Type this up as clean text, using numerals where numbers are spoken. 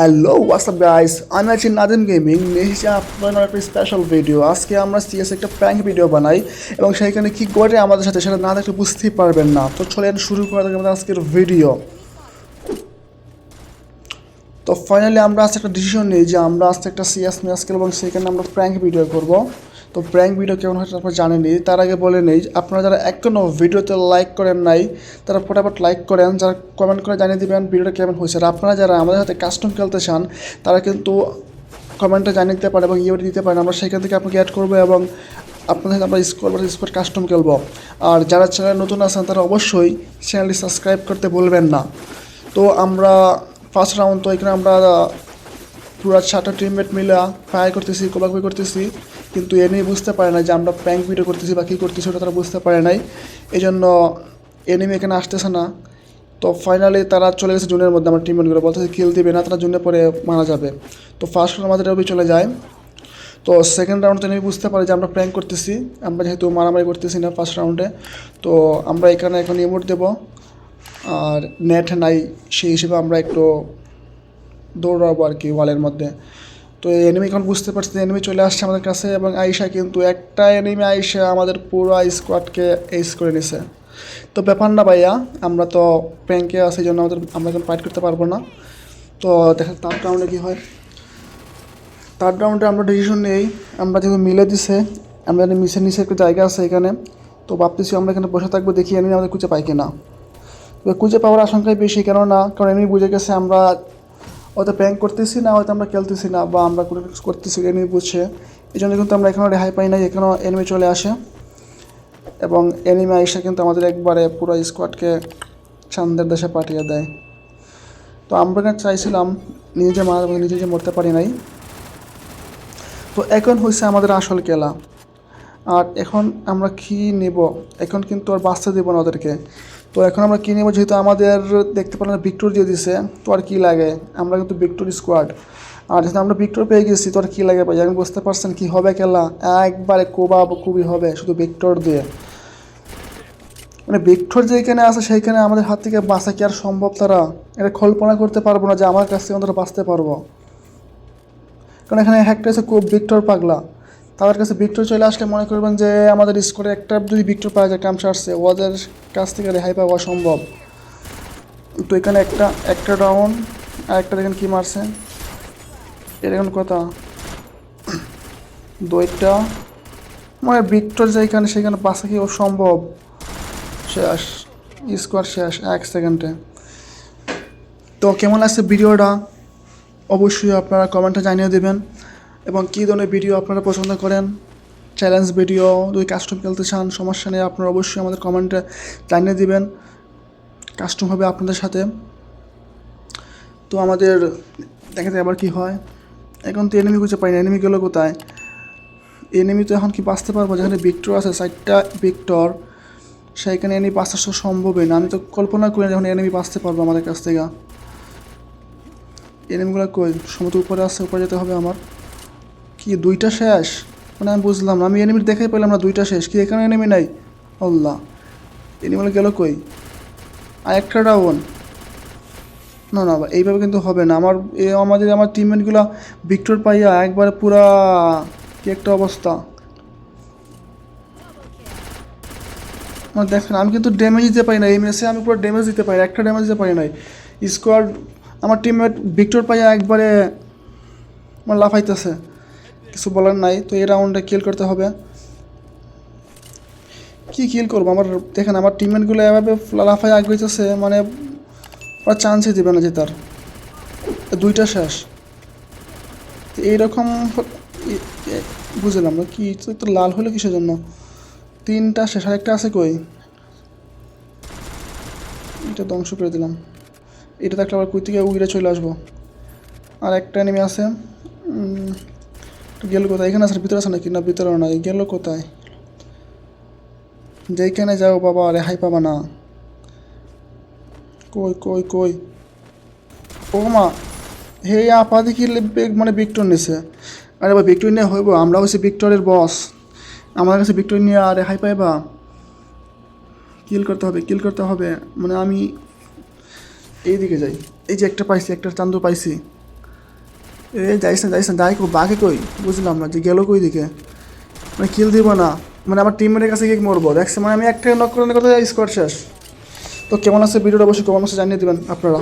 Hello WhatsApp guys, আমি আছি Nadim gaming নিয়ে এসেছি আপনার একটা স্পেশাল ভিডিও। আজকে আমরা সিএস একটা প্র্যাঙ্ক ভিডিও বানাই এবং সেইখানে কী করে আমাদের সাথে সেটা না দেখলে বুঝতেই পারবেন না। তো চলেন শুরু করা যাক আমাদের আজকের ভিডিও। তো ফাইনালি আমরা আজকে একটা ডিসিশন নিই যে আমরা আজকে একটা সিএস ম্যাচ খেলব এবং সেখানে আমরা প্র্যাঙ্ক ভিডিও করব। তো প্র্যাঙ্ক ভিডিও কেমন হচ্ছে আপনারা জানেনই। তার আগে বলে নেই, আপনারা যারা এখনও ভিডিওতে লাইক করেন নাই তারা ফটাফট লাইক করেন, যারা কমেন্ট করে জানিয়ে দেবেন ভিডিওটা কেমন হয়েছে। আর আপনারা যারা আমাদের সাথে কাস্টম খেলতে চান তারা কিন্তু কমেন্টে জানিয়ে দিতে পারে এবং ইউটি দিতে পারেন, আমরা সেখান থেকে আপনাকে অ্যাড করবো এবং আপনাদের সাথে আমরা স্কোর কাস্টম খেলবো। আর যারা চ্যানেল নতুন আছেন তারা অবশ্যই চ্যানেলটি সাবস্ক্রাইব করতে ভুলবেন না। তো আমরা ফার্স্ট রাউন্ড, তো এখানে আমরা পুরো 6টা টিমমেট মিলে ফায়ার করতেছি, কোবাকুবি করতেছি, কিন্তু এ নিয়ে বুঝতে পারে না যে আমরা প্র্যাঙ্ক ভিডিও করতেছি বা কী করতেছি, ওটা তারা বুঝতে পারে নাই। এই জন্য এনিমি এখানে আসতেছে না। তো ফাইনালি তারা চলে গেছে জুনের মধ্যে। আমার টিমমেটগুলো বলতেছে কিল দিবে না, তারা জুনে পরে মারা যাবে। তো ফার্স্ট রাউন্ড আমাদের ওই চলে যায়। তো সেকেন্ড রাউন্ডে এনিমি বুঝতে পারে যে আমরা প্র্যাঙ্ক করতেছি, আমরা যেহেতু মারামারি করতেছি না ফার্স্ট রাউন্ডে। তো আমরা এখানে এখন ইমোট দেবো, আর নেট নাই সেই হিসেবে আমরা একটু দৌড়াবো আর কি ওয়ালের মধ্যে। তো এই এনিমি এখন বুঝতে পারছি এনিমি চলে আসছে আমাদের কাছে এবং আইসা কিন্তু একটা এনিমি আইসা আমাদের পুরো স্কোয়াডকে এইস করে নিছে। তো ব্যাপার না ভাইয়া, আমরা তো প্র্যাঙ্কে আছি, জন্য আমরা এখন ফাইট করতে পারবো না। তো দেখা থার্ড রাউন্ডে কী হয়। থার্ড রাউন্ডে আমরা ডিসিশন নেই, আমরা যেহেতু মিলে দিছে, আমরা মিসের নিচে একটা জায়গা আছে এখানে। তো ভাবতেছি আমরা এখানে বসে থাকবো, দেখি এনিমি আমাদের খুঁজে পাই কিনা। তবে খুঁজে পাওয়ার আশঙ্কাই বেশি, কেননা কারণ এনিমি বুঝে গেছে আমরা হয়তো প্র্যাঙ্ক করতেছি না, হয়তো আমরা খেলতেছি না, বা আমরা কোনো কিছু করতেছি এনিমি বুঝছে। এই জন্য কিন্তু আমরা এখানেও রেহাই পাই নাই, এখানেও এনিমি চলে আসে এবং এনিমি আইসা কিন্তু আমাদের একবারে পুরো স্কোয়াডকে চান্দের দেশে পাঠিয়ে দেয়। তো আমরা চাইছিলাম নিজে মারা, নিজে মরতে পারি নাই। তো এখন হয়েছে আমাদের আসল খেলা। আর এখন আমরা কী নেব, এখন কিন্তু আর বাঁচতে দেবো না ওদেরকে। তো এখন আমরা কী নেব, যেহেতু আমাদের দেখতে পেলাম ভিক্টর দিয়ে দিছে, তো আর কী লাগে, আমরা কিন্তু ভিক্টর স্কোয়াড। আর যেহেতু আমরা ভিক্টর পেয়ে গেছি, তো আর কী লাগে ভাই, আমি বুঝতে পারছেন কী হবে খেলা, একবারে খুবই হবে শুধু ভিক্টর দিয়ে। মানে ভিক্টর যেখানে আছে সেইখানে আমাদের হাত থেকে বাঁচা কি আর সম্ভব? তারা এটা কল্পনা করতে পারবো না যে আমার কাছ থেকে আমরা বাঁচতে পারবো। কারণ এখানে একটা আছে খুব ভিক্টর পাগলা, তাদের কাছে ভিক্টর চলে আসলে মনে করবেন যে আমাদের স্কোরে একটা যদি ভিক্টর পাওয়া যায় কাম সারছে, ওদের কাছ থেকে রেহাই পাওয়া সম্ভব। তো এখানে একটা ডাউন, আর একটা দেখেন কী মারছে, এর এখন কথা দুইটা, মানে ভিক্টর যেখানে সেখানে বাঁচা কি সম্ভব? শেষ, স্কোয়ার শেষ 1 সেকেন্ডে। তো কেমন লাগছে ভিডিওটা অবশ্যই আপনারা কমেন্টে জানিয়ে দেবেন, এবং কী ধরনের ভিডিও আপনারা পছন্দ করেন। চ্যালেঞ্জ ভিডিও, যদি কাস্টম খেলতে চান সমস্যা নেই, আপনারা অবশ্যই আমাদের কমেন্টে জানিয়ে দেবেন, কাস্টম হবে আপনাদের সাথে। তো আমাদের দেখাতে আবার কি হয়। এখন তো এনিমি খুঁজে পাই না, এনিমি গেলো কোথায়? এনিমি তো এখন কি বাঁচতে পারবো? যেখানে ভিক্টর আছে 4টা ভিক্টর, সেইখানে এনিমি বাঁচা সম্ভবই না। আমি তো কল্পনা করি না যখন এনিমি বাঁচতে পারবো আমাদের কাছ থেকে। এনিমিগুলো কই? সমুদ্র উপরে আছে, উপরে যেতে হবে আমার। কি 2টা শেষ? মানে আমি বুঝলাম না, আমি এনিমি দেখাই পেলাম না 2টা শেষ, কি এখানে এনিমি নাই? আল্লাহ, এনিমিগুলো গেল কই? আর একটা ডাউন। না না, এইভাবে কিন্তু হবে না। আমার টিমমেটগুলো ভিক্টর পাইয়া একবারে পুরা কি একটা অবস্থা। আমার দেখেন, আমি কিন্তু ড্যামেজ দিতে পারি না এই ম্যাচে, আমি পুরো ড্যামেজ দিতে পারি, একটা ড্যামেজ দিতে পারি নাই। স্কোয়াড আমার টিমমেট ভিক্টর পাইয়া একবারে আমার লাফাইতেছে, কিছু বলার নাই। তো এই রাউন্ডে কিল করতে হবে। কি কিল করবো? আমার দেখেন আমার টিমমেটগুলো এভাবে লাফাই আগ্রহিতেছে, মানে ওরা চান্সই দেবে না জেতার। 2টা শেষ। তো এইরকম বুঝলাম না কি, তো লাল হলো কিসের জন্য? 3টা শেষ, আর একটা আছে কই? এটা ধ্বংস করে দিলাম। এটা থাকলে আবার কই থেকে উইরে চলে আসবো। আর একটা এনিমি আছে, গেল কোথায়? এখানে আছে, ভিতরে আছে নাকি? না ভিতরেও নাই, গেল কোথায়? যেইখানে যাও বাবা রেহাই পাবা না। কই কই কই? ও মা, হে আপা দেখি মানে ভিক্টর নিছে। আরে বা ভিক্টর নিয়ে হইব? আমরা হচ্ছে ভিক্টরের বস, আমার কাছে ভিক্টর নিয়ে আর রেহাই পাইবা? কিল করতে হবে, কিল করতে হবে। মানে আমি এইদিকে যাই, এই যে একটা পাইছি, একটা চান্দু পাইছি। যাইস না যাই কই বাকি কই বুঝলাম না যে গেল কই দিকে মানে কিল দিব না মানে আমার টিমমেটের কাছে গিয়ে মরবো দেখছি মানে আমি একটা নক করে কথা স্কোয়াড শেষ। তো কেমন আছে ভিডিওটা অবশ্যই কমেন্ট বক্সে জানিয়ে দেবেন আপনারা।